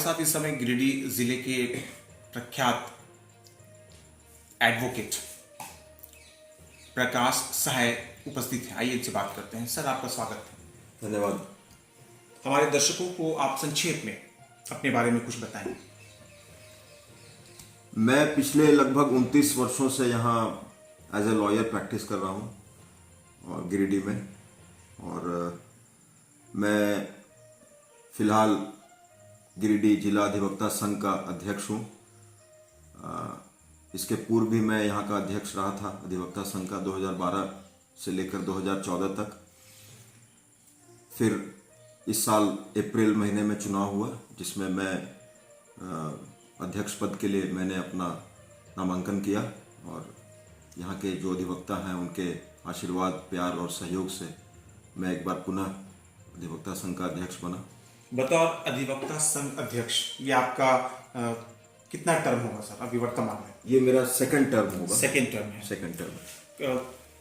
साथ इस समय गिरिडीह जिले के प्रख्यात एडवोकेट प्रकाश सहाय उपस्थित हैं। आइए इनसे बात करते हैं। सर, आपका स्वागत है। धन्यवाद। हमारे दर्शकों को आप संक्षेप में अपने बारे में कुछ बताएं। मैं पिछले लगभग 29 वर्षों से यहाँ एज ए लॉयर प्रैक्टिस कर रहा हूँ और गिरिडीह में, और मैं फिलहाल गिरिडीह जिला अधिवक्ता संघ का अध्यक्ष हूँ। इसके पूर्व भी मैं यहाँ का अध्यक्ष रहा था अधिवक्ता संघ का 2012 से लेकर 2014 तक। फिर इस साल अप्रैल महीने में चुनाव हुआ, जिसमें मैं अध्यक्ष पद के लिए मैंने अपना नामांकन किया, और यहाँ के जो अधिवक्ता हैं उनके आशीर्वाद, प्यार और सहयोग से मैं एक बार पुनः अधिवक्ता संघ का अध्यक्ष बना। बतौर अधिवक्ता संघ अध्यक्ष, ये आपका कितना टर्म होगा सर अभी वर्तमान में? ये मेरा सेकंड टर्म होगा। सेकंड टर्म है। Second term.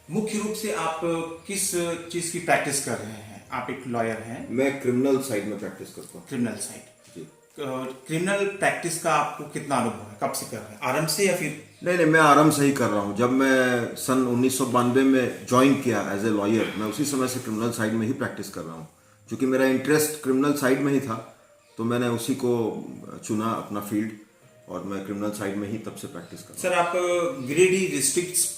मुख्य रूप से आप किस चीज की प्रैक्टिस कर रहे हैं? आप एक लॉयर हैं। मैं क्रिमिनल साइड में प्रैक्टिस करता हूँ। क्रिमिनल साइड जी। क्रिमिनल प्रैक्टिस का आपको कितना अनुभव है? कब से कर रहे हैं? आरंभ से या फिर? नहीं, मैं आराम से ही कर रहा हूँ। जब मैं सन 1992 में ज्वाइन किया एज ए लॉयर, मैं उसी समय से क्रिमिनल साइड में ही प्रैक्टिस कर रहा हूँ। क्योंकि मेरा इंटरेस्ट क्रिमिनल साइड में ही था, तो मैंने उसी को चुना अपना फील्ड, और मैं क्रिमिनल साइड में ही तब से प्रैक्टिस कर रहा हूँ। सर, आप गिरिडीह डिस्ट्रिक्ट्स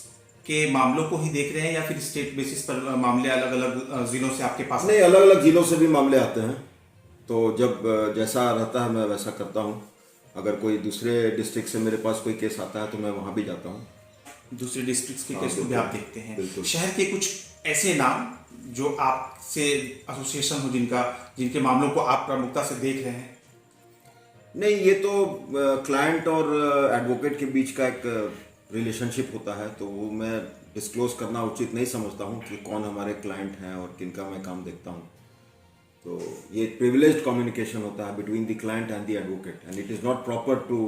के मामलों को ही देख रहे हैं या फिर स्टेट बेसिस पर मामले अलग अलग जिलों से आपके पास? नहीं, अलग अलग जिलों से भी मामले आते हैं, तो जब जैसा रहता है मैं वैसा करता हूँ। अगर कोई दूसरे डिस्ट्रिक्ट से मेरे पास कोई केस आता है तो मैं वहाँ भी जाता हूँ। दूसरे डिस्ट्रिक्ट्स के केस को भी आप देखते हैं? बिल्कुल। शहर के कुछ ऐसे नाम जो आपसे एसोसिएशन हो, जिनके मामलों को आप प्रमुखता से देख रहे हैं? नहीं, ये तो क्लाइंट और एडवोकेट के बीच का एक रिलेशनशिप होता है, तो वो मैं डिस्क्लोज करना उचित नहीं समझता हूँ कि कौन हमारे क्लाइंट हैं और किनका मैं काम देखता हूँ। तो ये प्रिविलेज्ड कम्युनिकेशन होता है between the client and the advocate, and it is not proper to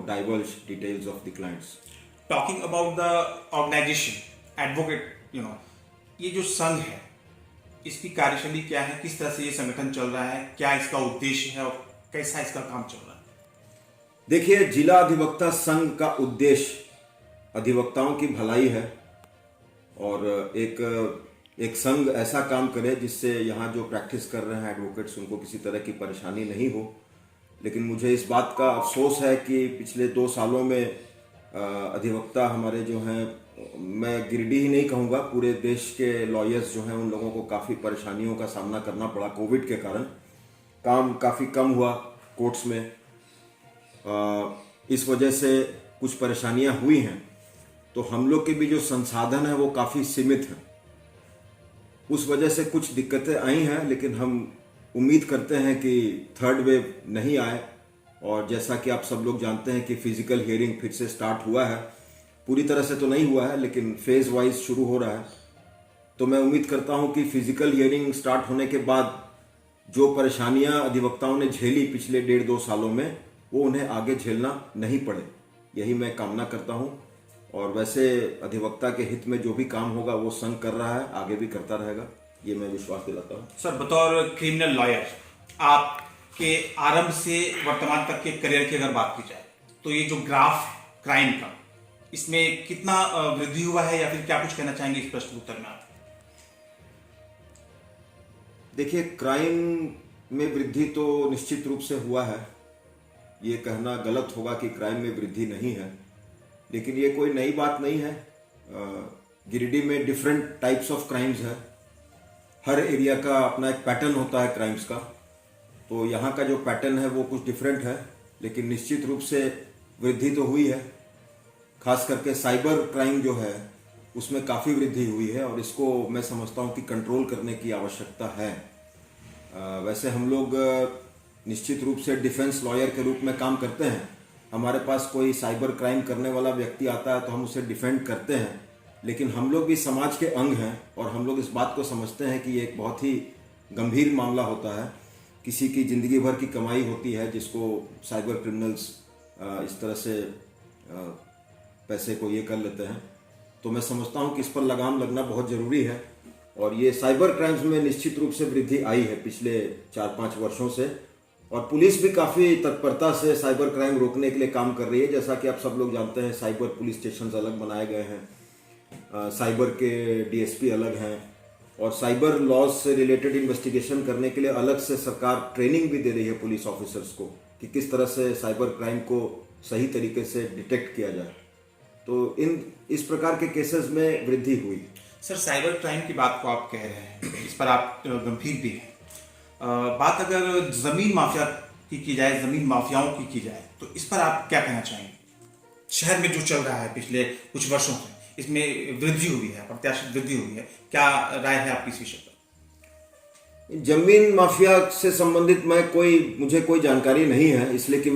diverge details of the clients. Talking about the organisation advocate, ये जो संघ है, इसकी कार्यशैली क्या है? किस तरह से ये संगठन चल रहा है? क्या इसका उद्देश्य है और कैसा इसका काम चल रहा है? देखिए, जिला अधिवक्ता संघ का उद्देश्य अधिवक्ताओं की भलाई है, और एक संघ ऐसा काम करे जिससे यहाँ जो प्रैक्टिस कर रहे हैं एडवोकेट्स, उनको किसी तरह की परेशानी नहीं हो। लेकिन मुझे इस बात का अफसोस है कि पिछले 2 सालों में अधिवक्ता हमारे जो हैं, मैं गिरिडीह ही नहीं कहूँगा, पूरे देश के लॉयर्स जो हैं उन लोगों को काफ़ी परेशानियों का सामना करना पड़ा। कोविड के कारण काम काफ़ी कम हुआ कोर्ट्स में, इस वजह से कुछ परेशानियां हुई हैं। तो हम लोग के भी जो संसाधन है वो काफ़ी सीमित हैं, उस वजह से कुछ दिक्कतें आई हैं। लेकिन हम उम्मीद करते हैं कि थर्ड वेव नहीं आए, और जैसा कि आप सब लोग जानते हैं कि फिजिकल हियरिंग फिर से स्टार्ट हुआ है। पूरी तरह से तो नहीं हुआ है, लेकिन फेज वाइज शुरू हो रहा है। तो मैं उम्मीद करता हूं कि फिजिकल हियरिंग स्टार्ट होने के बाद जो परेशानियां अधिवक्ताओं ने झेली पिछले 1.5-2 सालों में, वो उन्हें आगे झेलना नहीं पड़े, यही मैं कामना करता हूं। और वैसे अधिवक्ता के हित में जो भी काम होगा वो संघ कर रहा है, आगे भी करता रहेगा, ये मैं विश्वास दिलाता हूँ। सर, बतौर क्रिमिनल लॉयर, आपके आरंभ से वर्तमान तक के करियर की अगर बात की जाए, तो ये जो ग्राफ क्राइम का, इसमें कितना वृद्धि हुआ है, या फिर क्या कुछ कहना चाहेंगे इस प्रश्न उत्तर में आप? देखिए, क्राइम में वृद्धि तो निश्चित रूप से हुआ है। ये कहना गलत होगा कि क्राइम में वृद्धि नहीं है, लेकिन ये कोई नई बात नहीं है। गिरिडीह में डिफरेंट टाइप्स ऑफ क्राइम्स है, हर एरिया का अपना एक पैटर्न होता है क्राइम्स का। तो यहाँ का जो पैटर्न है वो कुछ डिफरेंट है, लेकिन निश्चित रूप से वृद्धि तो हुई है। खास करके साइबर क्राइम जो है उसमें काफ़ी वृद्धि हुई है, और इसको मैं समझता हूँ कि कंट्रोल करने की आवश्यकता है। वैसे हम लोग निश्चित रूप से डिफेंस लॉयर के रूप में काम करते हैं। हमारे पास कोई साइबर क्राइम करने वाला व्यक्ति आता है तो हम उसे डिफेंड करते हैं, लेकिन हम लोग भी समाज के अंग हैं, और हम लोग इस बात को समझते हैं कि ये एक बहुत ही गंभीर मामला होता है। किसी की ज़िंदगी भर की कमाई होती है, जिसको साइबर क्रिमिनल्स इस तरह से पैसे को ये कर लेते हैं। तो मैं समझता हूँ कि इस पर लगाम लगना बहुत ज़रूरी है, और ये साइबर क्राइम्स में निश्चित रूप से वृद्धि आई है पिछले 4-5 वर्षों से, और पुलिस भी काफ़ी तत्परता से साइबर क्राइम रोकने के लिए काम कर रही है। जैसा कि आप सब लोग जानते हैं, साइबर पुलिस स्टेशन अलग बनाए गए हैं, साइबर के डीएसपी अलग हैं, और साइबर लॉज से रिलेटेड इन्वेस्टिगेशन करने के लिए अलग से सरकार ट्रेनिंग भी दे रही है पुलिस ऑफिसर्स को कि किस तरह से साइबर क्राइम को सही तरीके से डिटेक्ट किया जाए। तो इस प्रकार के केसेस में वृद्धि हुई। सर, साइबर क्राइम की बात को आप कह रहे हैं, इस पर आप गंभीर भी हैं। बात अगर जमीन माफिया की जाए, जमीन माफियाओं की जाए, तो इस पर आप क्या कहना चाहेंगे? शहर में जो चल रहा है पिछले कुछ वर्षों से, इसमें वृद्धि हुई है, प्रत्याशित वृद्धि हुई है, क्या राय है आपकी इस विषय पर? जमीन माफिया से संबंधित मुझे कोई जानकारी नहीं है, इसलिए कि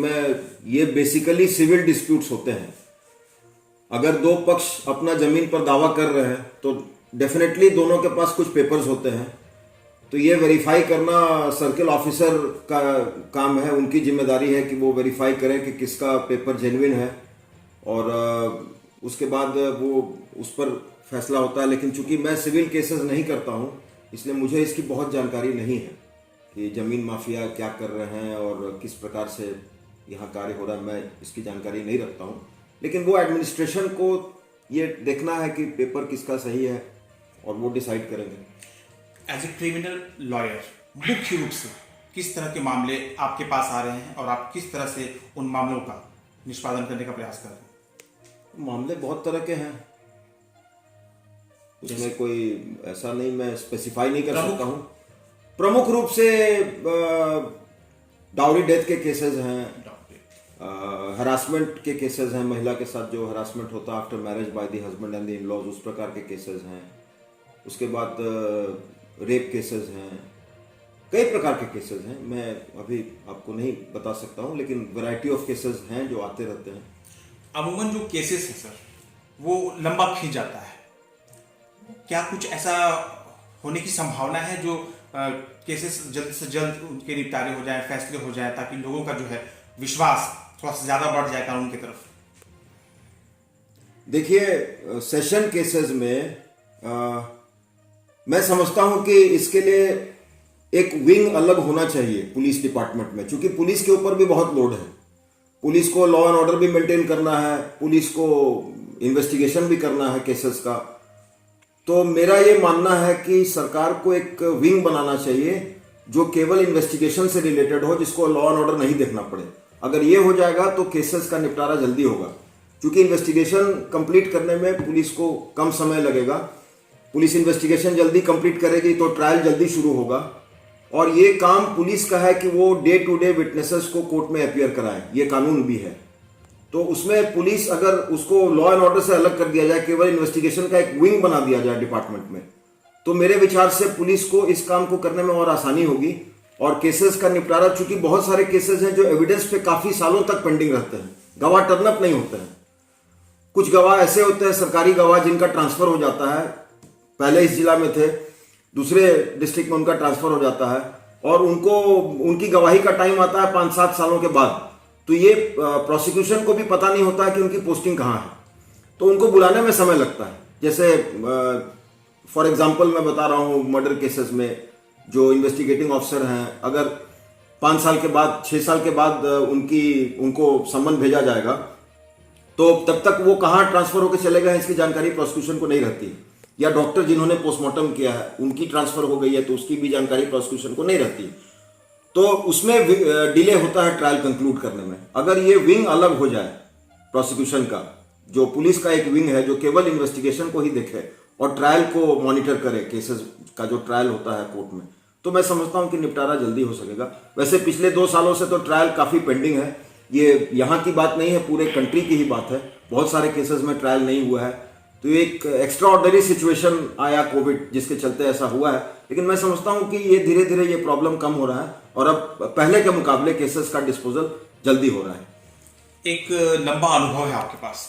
ये बेसिकली सिविल डिस्प्यूट्स होते हैं। अगर दो पक्ष अपना जमीन पर दावा कर रहे हैं तो डेफिनेटली दोनों के पास कुछ पेपर्स होते हैं, तो ये वेरीफाई करना सर्किल ऑफिसर का काम है, उनकी जिम्मेदारी है कि वो वेरीफाई करें कि किसका पेपर जेन्युइन है, और उसके बाद वो उस पर फैसला होता है। लेकिन चूंकि मैं सिविल केसेस नहीं करता हूँ, इसलिए मुझे इसकी बहुत जानकारी नहीं है कि जमीन माफिया क्या कर रहे हैं और किस प्रकार से यहाँ कार्य हो रहा है। मैं इसकी जानकारी नहीं रखता हूँ, लेकिन वो एडमिनिस्ट्रेशन को ये देखना है कि पेपर किसका सही है और वो डिसाइड करेंगे। एज ए क्रिमिनल लॉयर, मुख्य रूप से किस तरह के मामले आपके पास आ रहे हैं और आप किस तरह से उन मामलों का निष्पादन करने का प्रयास कर रहे हैं? मामले बहुत तरह के हैं, उसमें कोई ऐसा नहीं, मैं स्पेसिफाई नहीं कर सकता हूँ। प्रमुख रूप से डाउरी डेथ के केसेस हैं, हरासमेंट के केसेस हैं, महिला के साथ जो हरासमेंट होता है after marriage by the husband and the in laws, उस प्रकार के केसेस हैं। उसके बाद रेप केसेस हैं, कई प्रकार के केसेस हैं। मैं अभी आपको नहीं बता सकता हूँ, लेकिन वैरायटी ऑफ केसेस हैं जो आते रहते हैं। अमूमन जो केसेस हैं सर, वो लंबा खींच जाता है। क्या कुछ ऐसा होने की संभावना है जो केसेस जल्द से जल्द उनके निपटारे हो जाए, फैसले हो जाए, ताकि लोगों का जो है विश्वास थोड़ा सा ज्यादा बढ़ जाए कानून की तरफ? देखिए, सेशन केसेस में मैं समझता हूं कि इसके लिए एक विंग अलग होना चाहिए पुलिस डिपार्टमेंट में, क्योंकि पुलिस के ऊपर भी बहुत लोड है। पुलिस को लॉ एंड ऑर्डर भी मेंटेन करना है, पुलिस को इन्वेस्टिगेशन भी करना है केसेस का। तो मेरा ये मानना है कि सरकार को एक विंग बनाना चाहिए जो केवल इन्वेस्टिगेशन से रिलेटेड हो, जिसको लॉ एंड ऑर्डर नहीं देखना पड़े। अगर ये हो जाएगा तो केसेस का निपटारा जल्दी होगा, क्योंकि इन्वेस्टिगेशन कंप्लीट करने में पुलिस को कम समय लगेगा। पुलिस इन्वेस्टिगेशन जल्दी कंप्लीट करेगी तो ट्रायल जल्दी शुरू होगा, और ये काम पुलिस का है कि वो डे टू डे विटनेसेस को कोर्ट में अपीयर कराएं, ये कानून भी है। तो उसमें पुलिस, अगर उसको लॉ एंड ऑर्डर से अलग कर दिया जाए, केवल इन्वेस्टिगेशन का एक विंग बना दिया जाए डिपार्टमेंट में, तो मेरे विचार से पुलिस को इस काम को करने में और आसानी होगी। और केसेस का निपटारा, चूंकि बहुत सारे केसेस हैं जो एविडेंस पे काफी सालों तक पेंडिंग रहते हैं, गवाह टर्नअप नहीं होते हैं। कुछ गवाह ऐसे होते हैं, सरकारी गवाह, जिनका ट्रांसफर हो जाता है, पहले इस जिला में थे, दूसरे डिस्ट्रिक्ट में उनका ट्रांसफर हो जाता है, और उनकी गवाही का टाइम आता है 5-7 सालों के बाद। तो ये प्रोसिक्यूशन को भी पता नहीं होता है कि उनकी पोस्टिंग कहाँ है, तो उनको बुलाने में समय लगता है। जैसे फॉर एग्जांपल मैं बता रहा हूँ, मर्डर केसेस में जो इन्वेस्टिगेटिंग ऑफिसर हैं, अगर 5 साल के बाद, 6 साल के बाद उनको सम्मन भेजा जाएगा, तो तब तक वो कहाँ ट्रांसफर होकर चले गए हैं इसकी जानकारी प्रोसिक्यूशन को नहीं रहती। या डॉक्टर जिन्होंने पोस्टमार्टम किया है उनकी ट्रांसफर हो गई है तो उसकी भी जानकारी प्रोसिक्यूशन को नहीं रहती। तो उसमें डिले होता है ट्रायल कंक्लूड करने में। अगर ये विंग अलग हो जाए प्रोसिक्यूशन का, जो पुलिस का एक विंग है जो केवल इन्वेस्टिगेशन को ही देखे और ट्रायल को मॉनिटर करे, केसेस का जो ट्रायल होता है कोर्ट में, तो मैं समझता हूं कि निपटारा जल्दी हो सकेगा। वैसे पिछले 2 सालों से तो ट्रायल काफी पेंडिंग है। ये यहाँ की बात नहीं है, पूरे कंट्री की ही बात है। बहुत सारे केसेस में ट्रायल नहीं हुआ है। तो एक एक्स्ट्रा ऑर्डिनरी सिचुएशन आया कोविड, जिसके चलते ऐसा हुआ है। लेकिन मैं समझता हूं कि ये धीरे धीरे ये प्रॉब्लम कम हो रहा है और अब पहले के मुकाबले केसेस का डिस्पोजल जल्दी हो रहा है। एक लंबा अनुभव है आपके पास,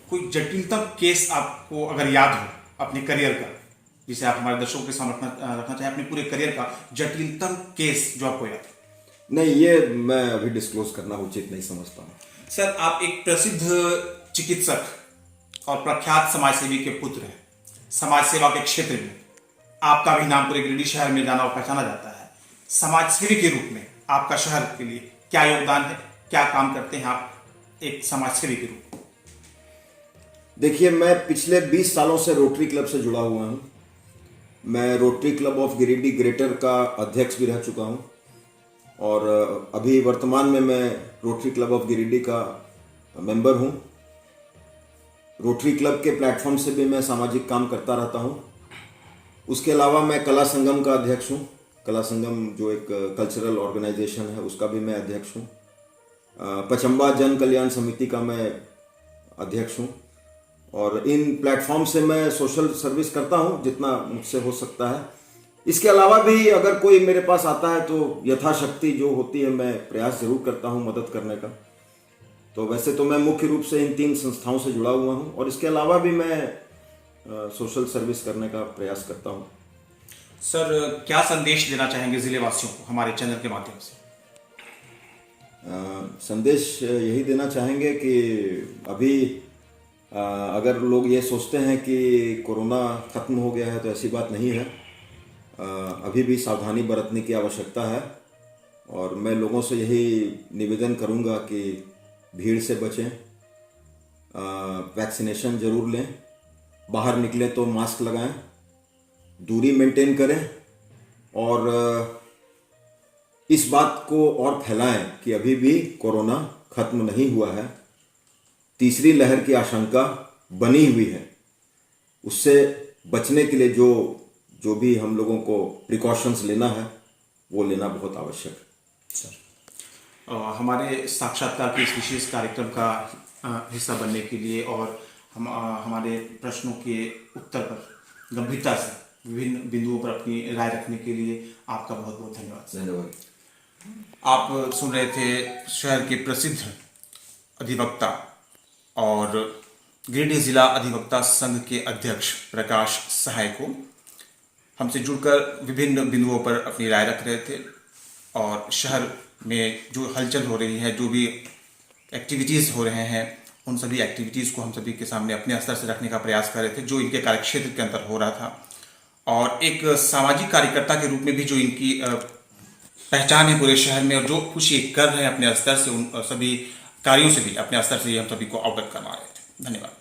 कोई जटिलतम केस आपको अगर याद हो अपने करियर का, जिसे आप हमारे दर्शकों के सामने रखना चाहें, अपने पूरे करियर का जटिलतम केस जो आपको याद है? नहीं, ये मैं अभी डिस्क्लोज करना उचित नहीं समझता हूँ। सर, आप एक प्रसिद्ध चिकित्सक और प्रख्यात समाजसेवी के पुत्र हैं। समाज सेवा के क्षेत्र में आपका भी नाम पूरे गिरिडीह शहर में जाना और पहचाना जाता है। समाजसेवी के रूप में आपका शहर के लिए क्या योगदान है, क्या काम करते हैं आप एक समाज सेवी के रूप में? देखिए, मैं पिछले 20 सालों से रोटरी क्लब से जुड़ा हुआ हूँ। मैं rotary club of Giridih greater का अध्यक्ष भी रह चुका हूँ और अभी वर्तमान में मैं रोटरी क्लब ऑफ गिरिडीह का मेंबर हूँ। रोटरी क्लब के प्लेटफॉर्म से भी मैं सामाजिक काम करता रहता हूँ। उसके अलावा मैं कला संगम का अध्यक्ष हूँ। कला संगम जो एक कल्चरल ऑर्गेनाइजेशन है, उसका भी मैं अध्यक्ष हूँ। पचम्बा जन कल्याण समिति का मैं अध्यक्ष हूँ और इन प्लेटफॉर्म से मैं सोशल सर्विस करता हूँ जितना मुझसे हो सकता है। इसके अलावा भी अगर कोई मेरे पास आता है तो यथाशक्ति जो होती है मैं प्रयास जरूर करता हूँ मदद करने का। तो वैसे तो मैं मुख्य रूप से इन 3 संस्थाओं से जुड़ा हुआ हूँ और इसके अलावा भी मैं सोशल सर्विस करने का प्रयास करता हूँ। सर, क्या संदेश देना चाहेंगे जिले वासियों को हमारे चैनल के माध्यम से? संदेश यही देना चाहेंगे कि अभी अगर लोग ये सोचते हैं कि कोरोना ख़त्म हो गया है तो ऐसी बात नहीं है। अभी भी सावधानी बरतने की आवश्यकता है और मैं लोगों से यही निवेदन करूंगा कि भीड़ से बचें, वैक्सीनेशन जरूर लें, बाहर निकले तो मास्क लगाएं, दूरी मेंटेन करें और इस बात को और फैलाएं कि अभी भी कोरोना ख़त्म नहीं हुआ है। तीसरी लहर की आशंका बनी हुई है। उससे बचने के लिए जो भी हम लोगों को प्रिकॉशंस लेना है वो लेना बहुत आवश्यक है। सर, हमारे साक्षात्कार के इस विशेष कार्यक्रम का हिस्सा बनने के लिए और हमारे प्रश्नों के उत्तर पर गंभीरता से विभिन्न बिंदुओं पर अपनी राय रखने के लिए आपका बहुत बहुत धन्यवाद। धन्यवाद। आप सुन रहे थे शहर के प्रसिद्ध अधिवक्ता और गिरिडीह जिला अधिवक्ता संघ के अध्यक्ष प्रकाश सहाय को हमसे जुड़कर विभिन्न बिंदुओं पर अपनी राय रख रहे थे और शहर में जो हलचल हो रही है, जो भी एक्टिविटीज़ हो रहे हैं, उन सभी एक्टिविटीज़ को हम सभी के सामने अपने स्तर से रखने का प्रयास कर रहे थे, जो इनके कार्यक्षेत्र के अंदर हो रहा था। और एक सामाजिक कार्यकर्ता के रूप में भी जो इनकी पहचान है पूरे शहर में और जो कुछ ये कर रहे हैं अपने स्तर से, उन सभी कार्यों से भी अपने स्तर से हम सभी को अवगत करवा रहे थे। धन्यवाद।